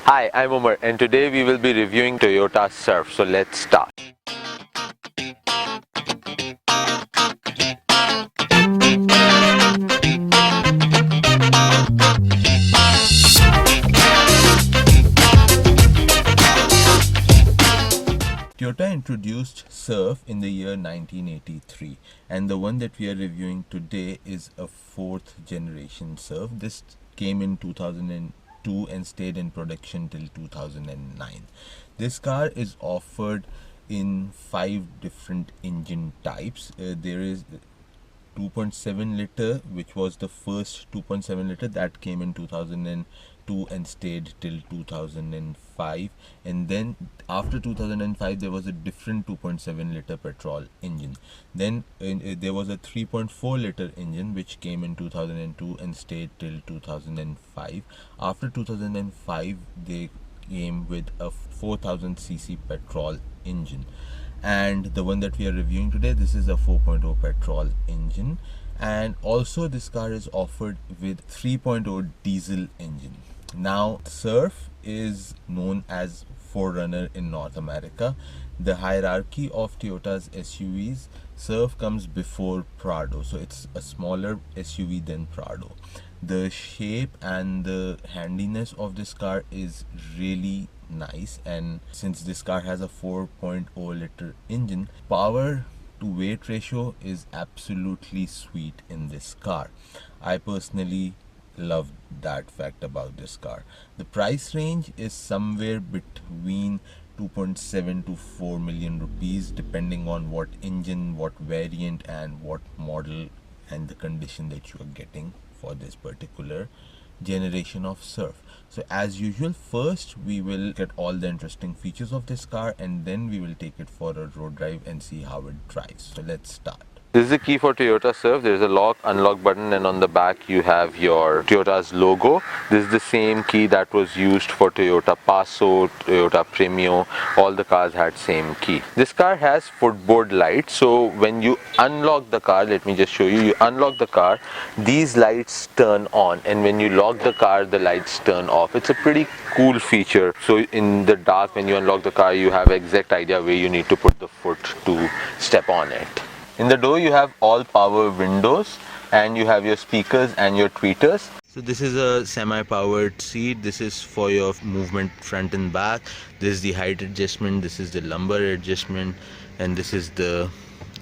Hi, I'm Omer and today we will be reviewing Toyota Surf. So let's start. Toyota introduced Surf in the year 1983, and the one that we are reviewing today is a fourth generation Surf. This came in 2002 and stayed in production till 2009. This car is offered in 5 different engine types. There is 2.7 liter, which was the first 2.7 liter that came in 2002 and stayed till 2005, and then after 2005 there was a different 2.7 liter petrol engine. Then there was a 3.4 liter engine which came in 2002 and stayed till 2005. After 2005 they came with a 4000cc petrol engine, and the one that we are reviewing today, this is a 4.0 petrol engine, and also this car is offered with 3.0 diesel engine. Now Surf is known as forerunner in North America. The hierarchy of Toyota's SUVs, Surf comes before Prado, so it's a smaller SUV than Prado. The shape and the handiness of this car is really nice, and since this car has a 4.0 liter engine, power to weight ratio is absolutely sweet in this car. I personally love that fact about this car. The price range is somewhere between 2.7 to 4 million rupees depending on what engine, what variant and what model and the condition that you are getting for this particular generation of Surf. So as usual, first we will get all the interesting features of this car and then we will take it for a road drive and see how it drives. So let's start. This is the key for Toyota Surf. There is a lock, unlock button, and on the back you have your Toyota's logo. This is the same key that was used for Toyota Passo, Toyota Premio. All the cars had same key. This car has footboard lights. So when you unlock the car, let me just show you. You unlock the car, these lights turn on, and when you lock the car, the lights turn off. It's a pretty cool feature. So in the dark, when you unlock the car, you have exact idea where you need to put the foot to step on it. In the door you have all power windows and you have your speakers and your tweeters. So this is a semi-powered seat. This is for your movement front and back. This is the height adjustment, this is the lumbar adjustment, and this is the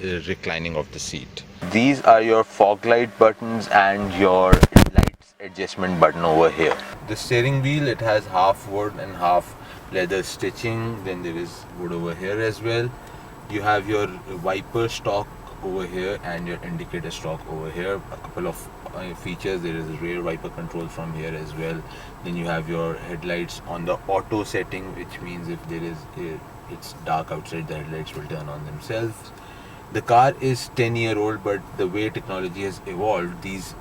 reclining of the seat. These are your fog light buttons and your lights adjustment button over here. The steering wheel, it has half wood and half leather stitching. Then there is wood over here as well. You have your wiper stalk over here and your indicator stalk over here. A couple of features. There is a rear wiper control from here as well. Then you have your headlights on the auto setting, which means if there is it's dark outside, the headlights will turn on themselves. The car is 10-year-old, but the way technology has evolved, these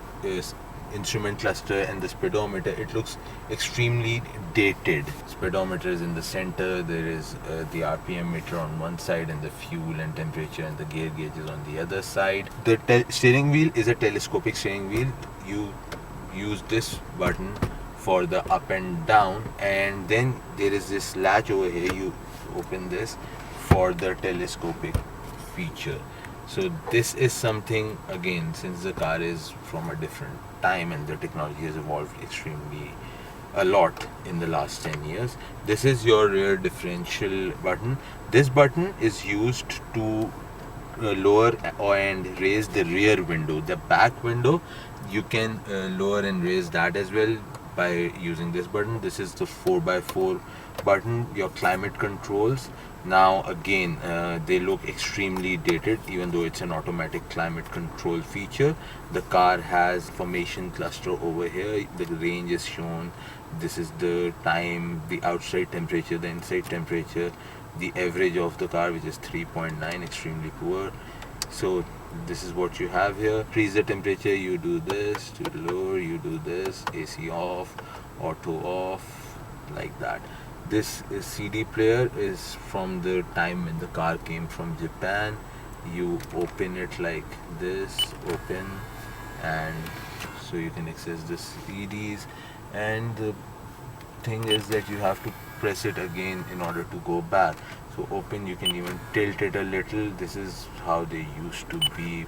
instrument cluster and the speedometer, it looks extremely dated. Speedometer is in the center. There is the RPM meter on one side and the fuel and temperature and the gear gauges on the other side. The steering wheel is a telescopic steering wheel. You use this button for the up and down, and then there is this latch over here. You open this for the telescopic feature. So this is something, again, since the car is from a different time and the technology has evolved extremely a lot in the last 10 years. This is your rear differential button. This button is used to lower and raise the rear window. The back window, you can lower and raise that as well by using this button. This is the 4x4 button. Your climate controls, now again they look extremely dated even though it's an automatic climate control feature. The car has information cluster over here. The range is shown. This is the time, the outside temperature, the inside temperature, the average of the car, which is 3.9, extremely poor. So this is what you have here. Increase the temperature, you do this. To lower, you do this. AC off, auto off, like that. This is CD player, is from the time when the car came from Japan. You open it like this, open, and so you can access the CDs, and the thing is that you have to press it again in order to go back. So open, you can even tilt it a little. This is how they used to be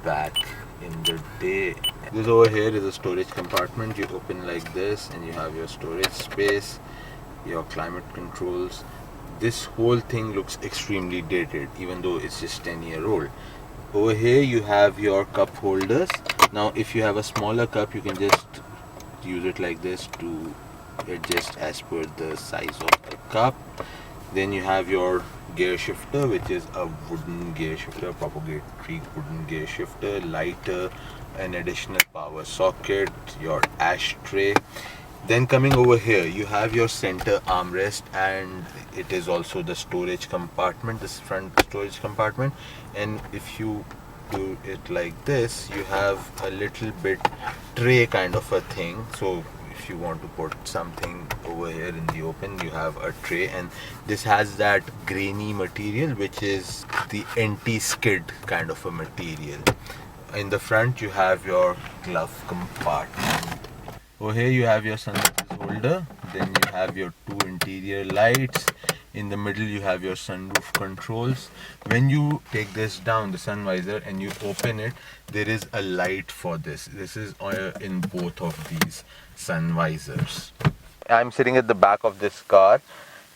back in the day. This over here is a storage compartment. You open like this and you have your storage space, your climate controls. This whole thing looks extremely dated, even though it's just 10-year-old. Over here you have your cup holders. Now if you have a smaller cup, you can just use it like this to adjust as per the size of the cup. Then you have your gear shifter, which is a wooden gear shifter, proprietary wooden gear shifter, lighter, an additional power socket, your ashtray. Then coming over here, you have your center armrest, and it is also the storage compartment, this front storage compartment. And if you do it like this, you have a little bit tray kind of a thing. So if you want to put something over here in the open, you have a tray, and this has that grainy material which is the anti-skid kind of a material. In the front you have your glove compartment. Over here you have your sunglasses holder, then you have your two interior lights. In the middle you have your sunroof controls. When you take this down, the sun visor, and you open it, there is a light for this. This is in both of these sun visors. I'm sitting at the back of this car.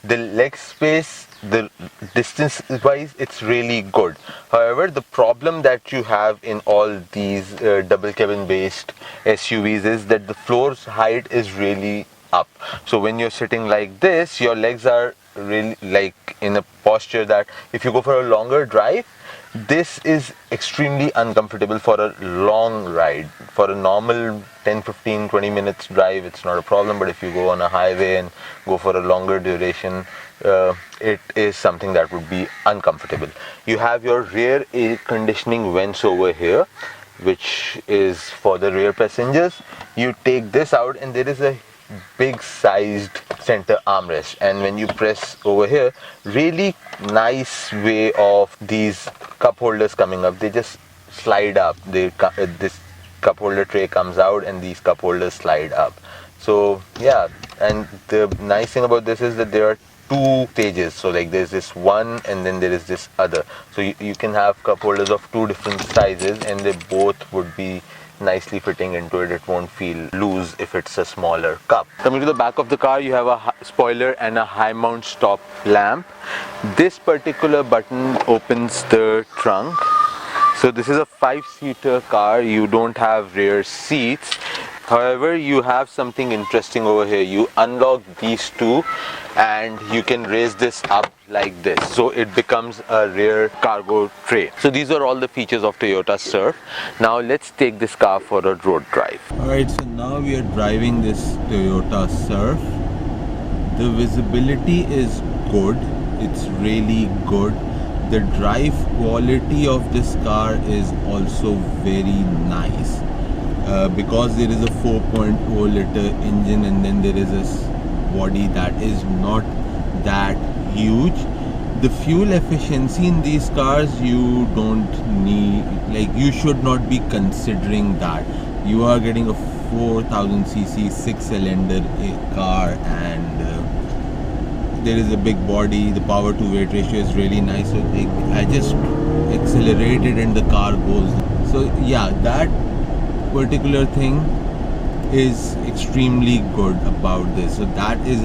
The leg space, the distance wise, it's really good. However, the problem that you have in all these double cabin based SUVs is that the floor's height is really up. So when you're sitting like this, your legs are really like in a posture that if you go for a longer drive, this is extremely uncomfortable for a long ride. For a normal 10, 15, 20 minutes drive, it's not a problem, but if you go on a highway and go for a longer duration, it is something that would be uncomfortable. You have your rear air conditioning vents over here, which is for the rear passengers. You take this out and there is a big sized center armrest, and when you press over here, really nice way of these cup holders coming up. They just slide up. This cup holder tray comes out and these cup holders slide up. So yeah, and the nice thing about this is that there are two stages. So like there's this one and then there is this other. So you can have cup holders of two different sizes and they both would be nicely fitting into it. It won't feel loose if it's a smaller cup. Coming to the back of the car, you have a spoiler and a high mount stop lamp. This particular button opens the trunk. So this is a 5-seater car. You don't have rear seats. However, you have something interesting over here. You unlock these two and you can raise this up like this, so it becomes a rear cargo tray. So these are all the features of Toyota Surf. Now let's take this car for a road drive. Alright, so now we are driving this Toyota Surf. The visibility is good. It's really good. The drive quality of this car is also very nice. Because there is a 4.0 liter engine and then there is a body that is not that huge. The fuel efficiency in these cars, you don't need, like you should not be considering that. You are getting a 4000cc 6-cylinder car, and there is a big body. The power to weight ratio is really nice. So I just accelerated and the car goes. So yeah, that particular thing is extremely good about this. So that is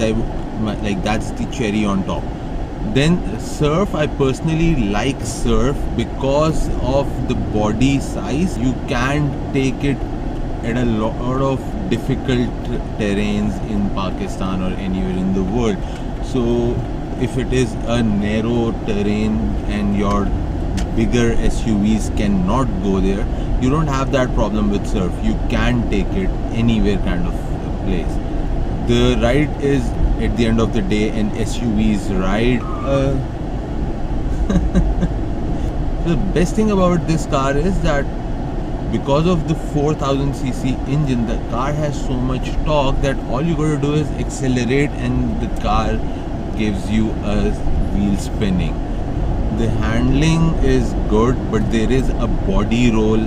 that's the cherry on top. Then Surf, I personally like Surf because of the body size. You can take it at a lot of difficult terrains in Pakistan or anywhere in the world. So if it is a narrow terrain and your bigger SUVs cannot go there, you don't have that problem with Surf. You can take it anywhere kind of place. The ride is, at the end of the day, an SUV's ride. The best thing about this car is that because of the 4000cc engine, the car has so much torque that all you got to do is accelerate and the car gives you a wheel spinning. The handling is good, but there is a body roll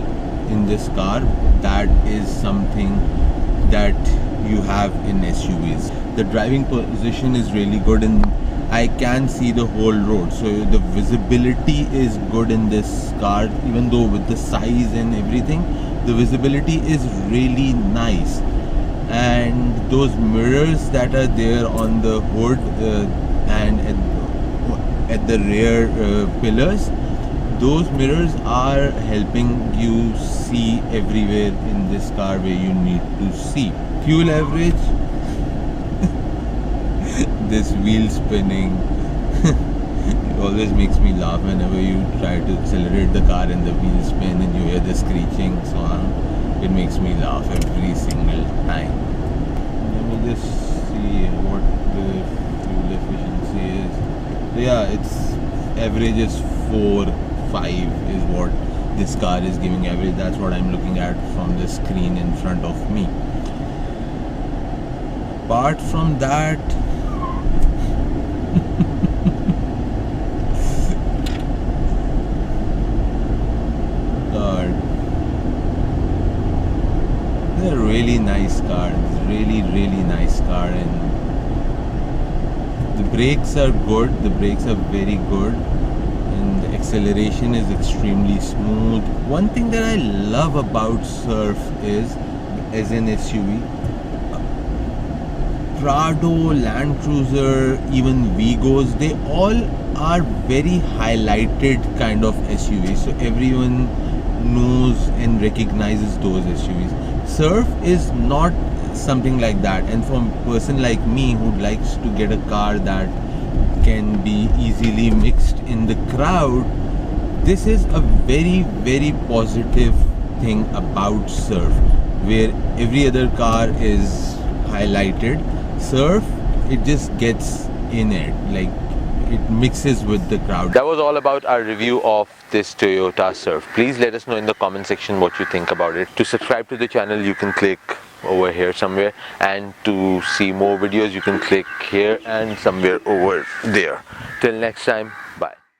in this car that is something that you have in SUVs. the driving position is really good, and I can see the whole road, so the visibility is good in this car. Even though with the size and everything, the visibility is really nice. And those mirrors that are there on the hood and at the rear pillars, those mirrors are helping you see everywhere in this car where you need to see. Fuel average, this wheel spinning it always makes me laugh whenever you try to accelerate the car and the wheel spin and you hear the screeching sound. It makes me laugh every single time. Let me just see what the fuel efficiency is. So yeah, its average is 4.5 is what this car is giving average. That's what I'm looking at from the screen in front of me. Apart from that, it's a really nice car. It's really nice car, and the brakes are good. The brakes are very good, and the acceleration is extremely smooth. One thing that I love about Surf is, as an SUV, Prado, Land Cruiser, even Vigos, they all are very highlighted kind of SUVs, so everyone knows and recognizes those SUVs. Surf is not something like that, and for a person like me who likes to get a car that can be easily mixed in the crowd, this is a very positive thing about Surf, where every other car is highlighted. Surf, it just gets in it, like it mixes with the crowd. That was all about our review of this Toyota Surf. Please let us know in the comment section what you think about it. To subscribe to the channel, you can click over here somewhere, and to see more videos you can click here and somewhere over there. Till next time, bye.